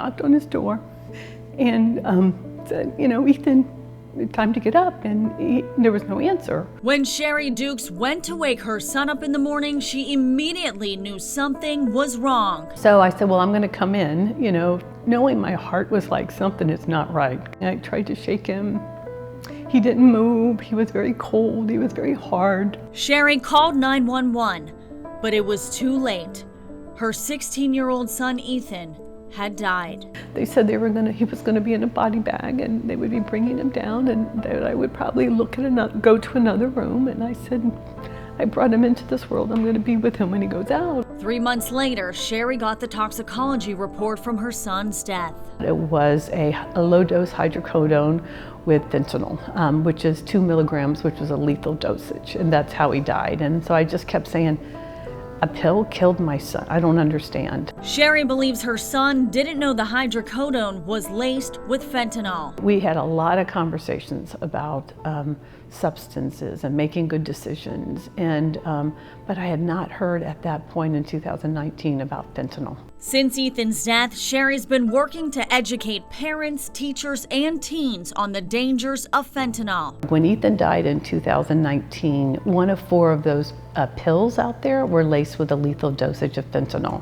knocked on his door and said, Ethan, time to get up, and there was no answer. When Shari Dukes went to wake her son up in the morning, she immediately knew something was wrong. So I said, well, I'm going to come in, knowing my heart was like, something is not right. I tried to shake him. He didn't move. He was very cold. He was very hard. Shari called 911, but it was too late. Her 16-year-old son, Ethan, had died. They said he was going to be in a body bag, and they would be bringing him down, and that I would probably go to another room. And I said, I brought him into this world. I'm going to be with him when he goes out. 3 months later, Shari got the toxicology report from her son's death. It was a low-dose hydrocodone with fentanyl, which is 2 milligrams, which was a lethal dosage, and that's how he died. And so I just kept saying, a pill killed my son. I don't understand. Shari believes her son didn't know the hydrocodone was laced with fentanyl. We had a lot of conversations about substances and making good decisions, but I had not heard at that point in 2019 about fentanyl. Since Ethan's death, Shari's been working to educate parents, teachers, and teens on the dangers of fentanyl. When Ethan died in 2019, 1 of 4 of those pills out there were laced with a lethal dosage of fentanyl.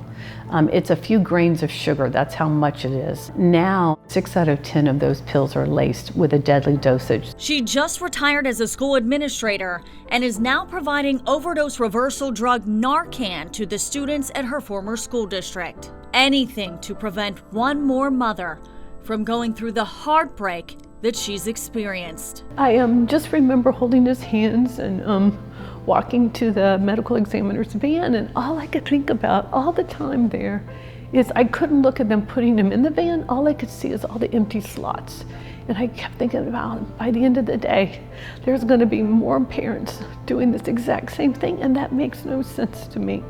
It's a few grains of sugar, that's how much it is. Now, 6 out of 10 of those pills are laced with a deadly dosage. She just retired as a school administrator and is now providing overdose reversal drug Narcan to the students at her former school district. Anything to prevent one more mother from going through the heartbreak that she's experienced. I just remember holding his hands and walking to the medical examiner's van, and all I could think about all the time there is I couldn't look at them putting him in the van. All I could see is all the empty slots. And I kept thinking about, by the end of the day, there's going to be more parents doing this exact same thing, and that makes no sense to me.